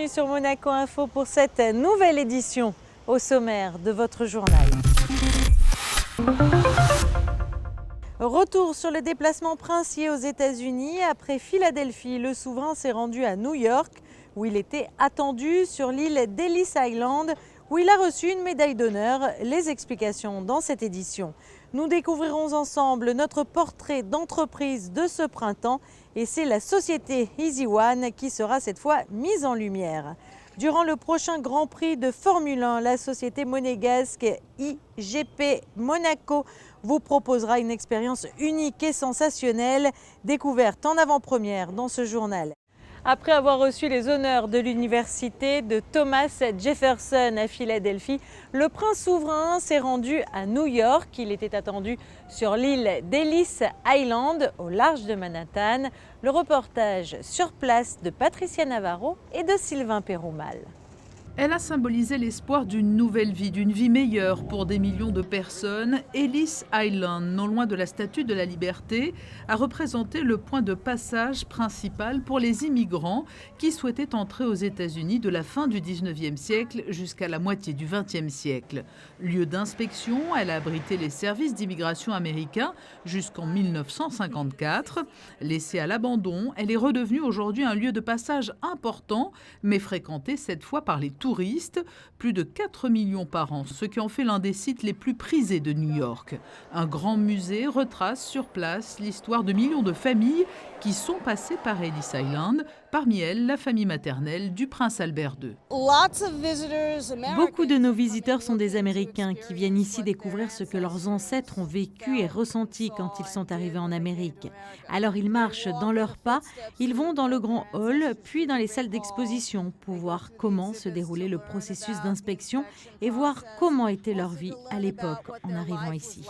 bienvenue sur Monaco Info pour cette nouvelle édition au sommaire de votre journal. Retour sur le déplacement princier aux États-Unis. Après Philadelphie, le souverain s'est rendu à New York où il était attendu sur l'île d'Ellis Island où il a reçu une médaille d'honneur. Les explications dans cette édition. Nous découvrirons ensemble notre portrait d'entreprise de ce printemps et c'est la société Easy One qui sera cette fois mise en lumière. Durant le prochain Grand Prix de Formule 1, la société monégasque IGP Monaco vous proposera une expérience unique et sensationnelle, découverte en avant-première dans ce journal. Après avoir reçu les honneurs de l'université de Thomas Jefferson à Philadelphie, le prince souverain s'est rendu à New York. Il était attendu sur l'île d'Ellis Island, au large de Manhattan. Le reportage sur place de Patricia Navarro et de Sylvain Péroumal. Elle a symbolisé l'espoir d'une nouvelle vie, d'une vie meilleure pour des millions de personnes. Ellis Island, non loin de la Statue de la Liberté, a représenté le point de passage principal pour les immigrants qui souhaitaient entrer aux États-Unis de la fin du 19e siècle jusqu'à la moitié du 20e siècle. Lieu d'inspection, elle a abrité les services d'immigration américains jusqu'en 1954. Laissée à l'abandon, elle est redevenue aujourd'hui un lieu de passage important, mais fréquenté cette fois par les touristes, plus de 4 millions par an, ce qui en fait l'un des sites les plus prisés de New York. Un grand musée retrace sur place l'histoire de millions de familles qui sont passées par Ellis Island, parmi elles la famille maternelle du prince Albert II. Beaucoup de nos visiteurs sont des Américains qui viennent ici découvrir ce que leurs ancêtres ont vécu et ressenti quand ils sont arrivés en Amérique. Alors ils marchent dans leurs pas, ils vont dans le grand hall, puis dans les salles d'exposition pour voir comment se déroulait le processus d'inspection et voir comment était leur vie à l'époque en arrivant ici.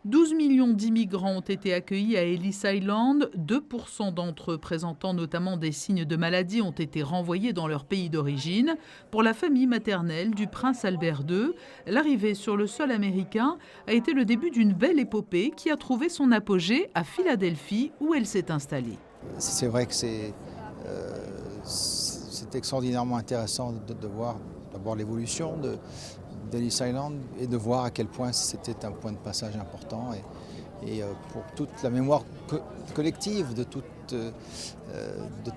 12 millions d'immigrants ont été accueillis à Ellis Island. 2% d'entre eux présentant notamment des signes de maladie ont été renvoyés dans leur pays d'origine. Pour la famille maternelle du prince Albert II, l'arrivée sur le sol américain a été le début d'une belle épopée qui a trouvé son apogée à Philadelphie où elle s'est installée. C'est vrai que c'est extraordinairement intéressant de voir d'abord l'évolution d'Ellis Island et de voir à quel point c'était un point de passage important et pour toute la mémoire collective de tous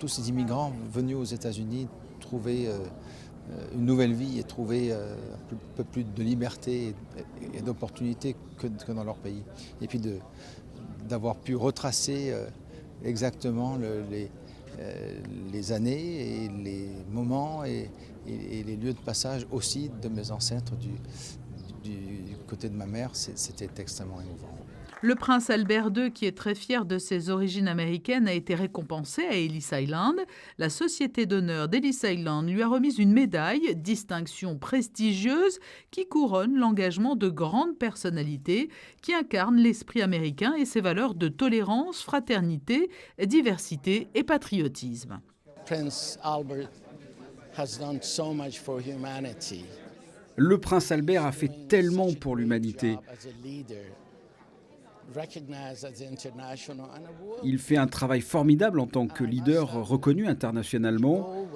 ces immigrants venus aux États-Unis trouver une nouvelle vie et trouver un peu plus de liberté et d'opportunités que dans leur pays. Et puis d'avoir pu retracer exactement les années et les moments et les lieux de passage aussi de mes ancêtres du côté de ma mère, c'était extrêmement émouvant. Le prince Albert II, qui est très fier de ses origines américaines, a été récompensé à Ellis Island. La Société d'honneur d'Ellis Island lui a remis une médaille, distinction prestigieuse, qui couronne l'engagement de grandes personnalités qui incarnent l'esprit américain et ses valeurs de tolérance, fraternité, diversité et patriotisme. Prince Albert has done so much for humanity. Le prince Albert a fait tellement pour l'humanité. Il fait un travail formidable en tant que leader reconnu internationalement.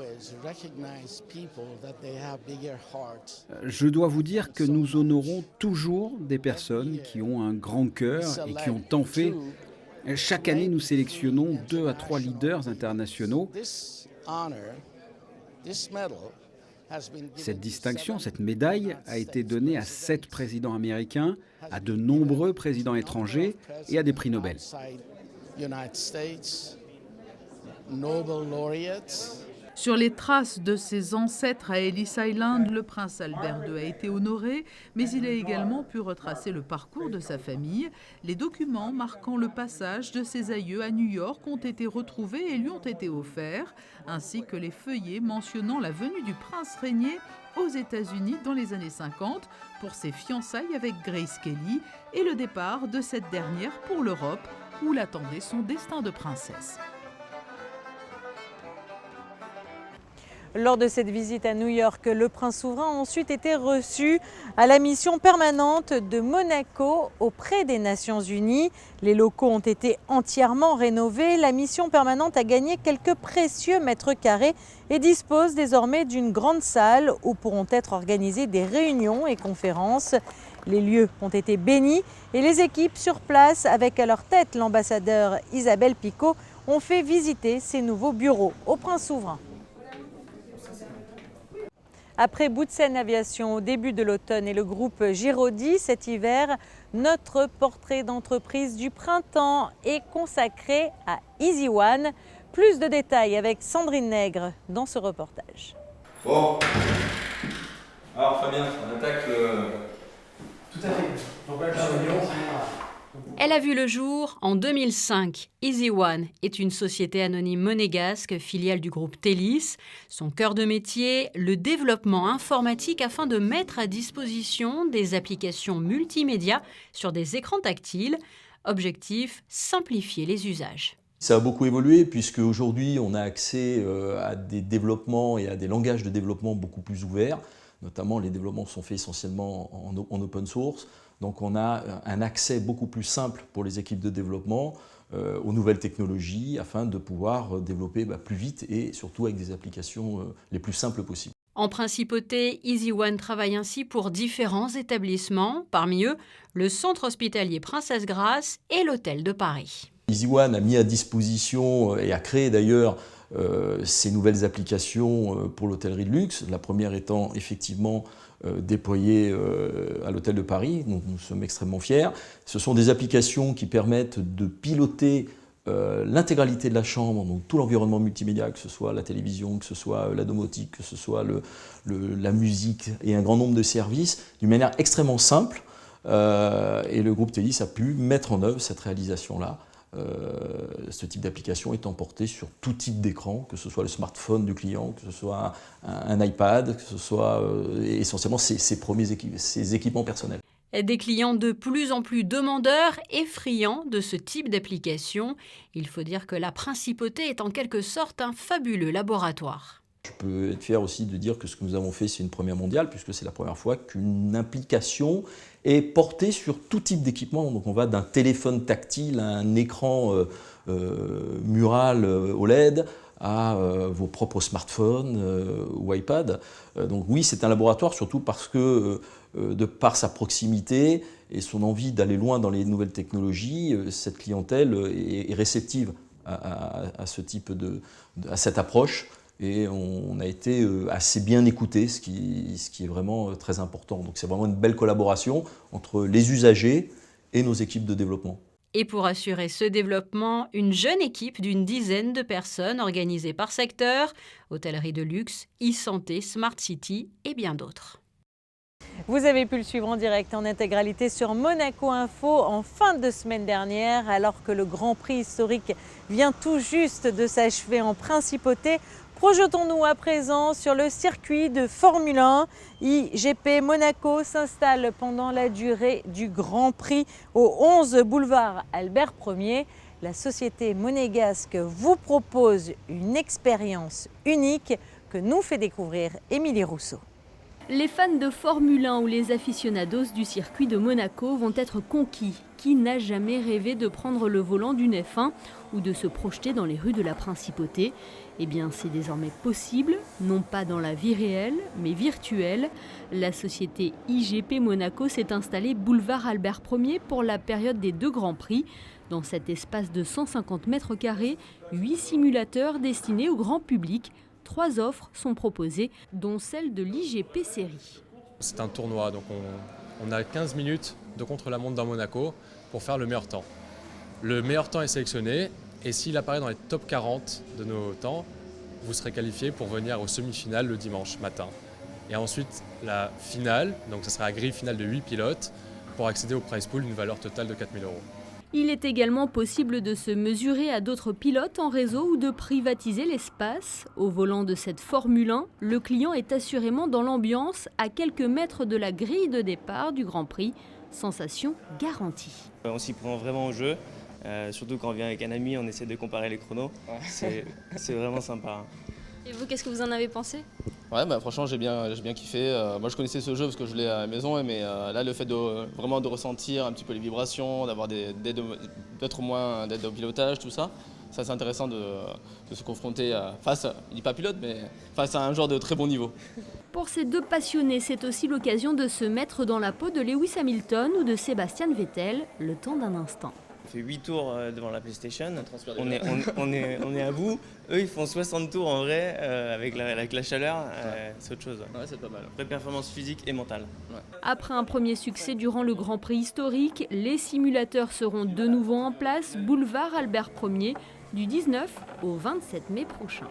Je dois vous dire que nous honorons toujours des personnes qui ont un grand cœur et qui ont tant fait. Chaque année, nous sélectionnons 2 à 3 leaders internationaux. Cette distinction, cette médaille, a été donnée à 7 présidents américains, à de nombreux présidents étrangers et à des prix Nobel. Sur les traces de ses ancêtres à Ellis Island, le prince Albert II a été honoré, mais il a également pu retracer le parcours de sa famille. Les documents marquant le passage de ses aïeux à New York ont été retrouvés et lui ont été offerts, ainsi que les feuillets mentionnant la venue du prince régné aux États-Unis dans les années 50 pour ses fiançailles avec Grace Kelly et le départ de cette dernière pour l'Europe où l'attendait son destin de princesse. Lors de cette visite à New York, le prince souverain a ensuite été reçu à la mission permanente de Monaco auprès des Nations Unies. Les locaux ont été entièrement rénovés. La mission permanente a gagné quelques précieux mètres carrés et dispose désormais d'une grande salle où pourront être organisées des réunions et conférences. Les lieux ont été bénis et les équipes sur place, avec à leur tête l'ambassadeur Isabelle Picot, ont fait visiter ces nouveaux bureaux au prince souverain. Après Boutsen Aviation au début de l'automne et le groupe Giraudy cet hiver, notre portrait d'entreprise du printemps est consacré à Easy One. Plus de détails avec Sandrine Nègre dans ce reportage. Bon, alors Fabien, on attaque le... Tout à fait. Donc là, la réunion, Elle a vu le jour en 2005. Easy One est une société anonyme monégasque, filiale du groupe Télis. Son cœur de métier, le développement informatique afin de mettre à disposition des applications multimédia sur des écrans tactiles. Objectif, simplifier les usages. Ça a beaucoup évolué puisque aujourd'hui on a accès à des développements et à des langages de développement beaucoup plus ouverts. Notamment les développements sont faits essentiellement en open source. Donc on a un accès beaucoup plus simple pour les équipes de développement aux nouvelles technologies afin de pouvoir développer plus vite et surtout avec des applications les plus simples possibles. En principauté, Easy One travaille ainsi pour différents établissements, parmi eux le centre hospitalier Princesse Grasse et l'hôtel de Paris. Easy One a mis à disposition et a créé d'ailleurs ces nouvelles applications pour l'hôtellerie de luxe. La première étant effectivement déployée à l'hôtel de Paris, donc nous sommes extrêmement fiers. Ce sont des applications qui permettent de piloter l'intégralité de la chambre, donc tout l'environnement multimédia, que ce soit la télévision, que ce soit la domotique, que ce soit la musique et un grand nombre de services, d'une manière extrêmement simple. Et le groupe Télis a pu mettre en œuvre cette réalisation-là. Ce type d'application étant porté sur tout type d'écran, que ce soit le smartphone du client, que ce soit un iPad, que ce soit essentiellement ses équipements personnels. Des clients de plus en plus demandeurs et friands de ce type d'application. Il faut dire que la principauté est en quelque sorte un fabuleux laboratoire. Je peux être fier aussi de dire que ce que nous avons fait, c'est une première mondiale, puisque c'est la première fois qu'une application est portée sur tout type d'équipement. Donc on va d'un téléphone tactile à un écran mural OLED à vos propres smartphones ou iPad. Donc oui, c'est un laboratoire, surtout parce que de par sa proximité et son envie d'aller loin dans les nouvelles technologies, cette clientèle est réceptive à ce type à cette approche. Et on a été assez bien écoutés, ce qui est vraiment très important. Donc c'est vraiment une belle collaboration entre les usagers et nos équipes de développement. Et pour assurer ce développement, une jeune équipe d'une dizaine de personnes organisée par secteur, hôtellerie de luxe, e-santé, Smart City et bien d'autres. Vous avez pu le suivre en direct en intégralité sur Monaco Info en fin de semaine dernière, alors que le Grand Prix historique vient tout juste de s'achever en principauté. Projetons-nous à présent sur le circuit de Formule 1. IGP Monaco s'installe pendant la durée du Grand Prix au 11 boulevard Albert Ier. La société monégasque vous propose une expérience unique que nous fait découvrir Émilie Rousseau. Les fans de Formule 1 ou les aficionados du circuit de Monaco vont être conquis. Qui n'a jamais rêvé de prendre le volant d'une F1 ou de se projeter dans les rues de la Principauté ? Eh bien, c'est désormais possible, non pas dans la vie réelle, mais virtuelle. La société IGP Monaco s'est installée boulevard Albert Ier pour la période des 2 Grands Prix. Dans cet espace de 150 mètres carrés, 8 simulateurs destinés au grand public. 3 offres sont proposées, dont celle de l'IGP Série. C'est un tournoi, donc on a 15 minutes de contre-la-montre dans Monaco pour faire le meilleur temps. Le meilleur temps est sélectionné et s'il apparaît dans les top 40 de nos temps, vous serez qualifié pour venir aux semi-finales le dimanche matin. Et ensuite la finale, donc ce sera la grille finale de 8 pilotes pour accéder au prize pool, une valeur totale de 4 000 €. Il est également possible de se mesurer à d'autres pilotes en réseau ou de privatiser l'espace. Au volant de cette Formule 1, le client est assurément dans l'ambiance à quelques mètres de la grille de départ du Grand Prix. Sensation garantie. On s'y prend vraiment au jeu, surtout quand on vient avec un ami, on essaie de comparer les chronos. C'est vraiment sympa. Et vous, qu'est-ce que vous en avez pensé? Ouais, franchement, j'ai bien kiffé. Moi, je connaissais ce jeu parce que je l'ai à la maison, mais là, le fait vraiment de ressentir un petit peu les vibrations, d'avoir peut-être moins d'aide au pilotage, tout ça, c'est intéressant de se confronter face, il n'est pas pilote, mais face à un joueur de très bon niveau. Pour ces deux passionnés, c'est aussi l'occasion de se mettre dans la peau de Lewis Hamilton ou de Sebastian Vettel, le temps d'un instant. On fait 8 tours devant la PlayStation, on est à bout. Eux, ils font 60 tours en vrai, avec la chaleur, c'est autre chose. Ouais, c'est pas mal. Vraie performance physique et mentale. Ouais. Après un premier succès durant le Grand Prix historique, les simulateurs seront de nouveau en place, boulevard Albert Ier, du 19 au 27 mai prochain.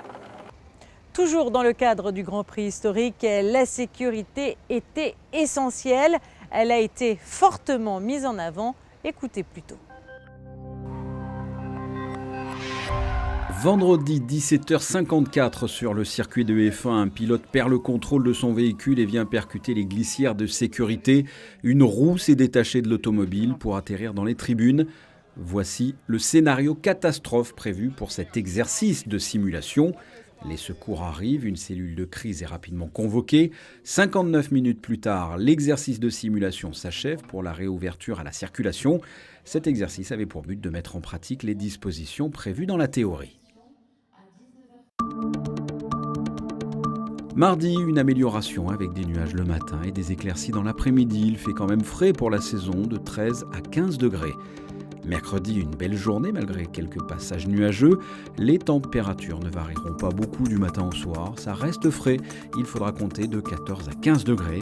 Toujours dans le cadre du Grand Prix historique, la sécurité était essentielle. Elle a été fortement mise en avant. Écoutez plutôt. Vendredi 17h54 sur le circuit de F1, un pilote perd le contrôle de son véhicule et vient percuter les glissières de sécurité. Une roue s'est détachée de l'automobile pour atterrir dans les tribunes. Voici le scénario catastrophe prévu pour cet exercice de simulation. Les secours arrivent, une cellule de crise est rapidement convoquée. 59 minutes plus tard, l'exercice de simulation s'achève pour la réouverture à la circulation. Cet exercice avait pour but de mettre en pratique les dispositions prévues dans la théorie. Mardi, une amélioration avec des nuages le matin et des éclaircies dans l'après-midi. Il fait quand même frais pour la saison, de 13 à 15 degrés. Mercredi, une belle journée malgré quelques passages nuageux. Les températures ne varieront pas beaucoup du matin au soir. Ça reste frais, il faudra compter de 14 à 15 degrés.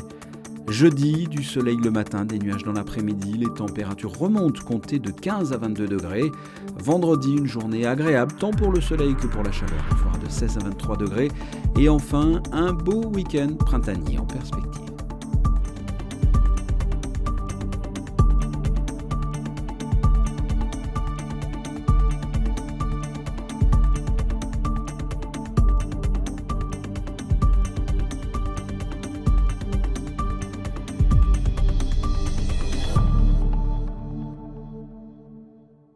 Jeudi, du soleil le matin, des nuages dans l'après-midi. Les températures remontent, comptez de 15 à 22 degrés. Vendredi, une journée agréable, tant pour le soleil que pour la chaleur. Il fera de 16 à 23 degrés. Et enfin, un beau week-end printanier en perspective.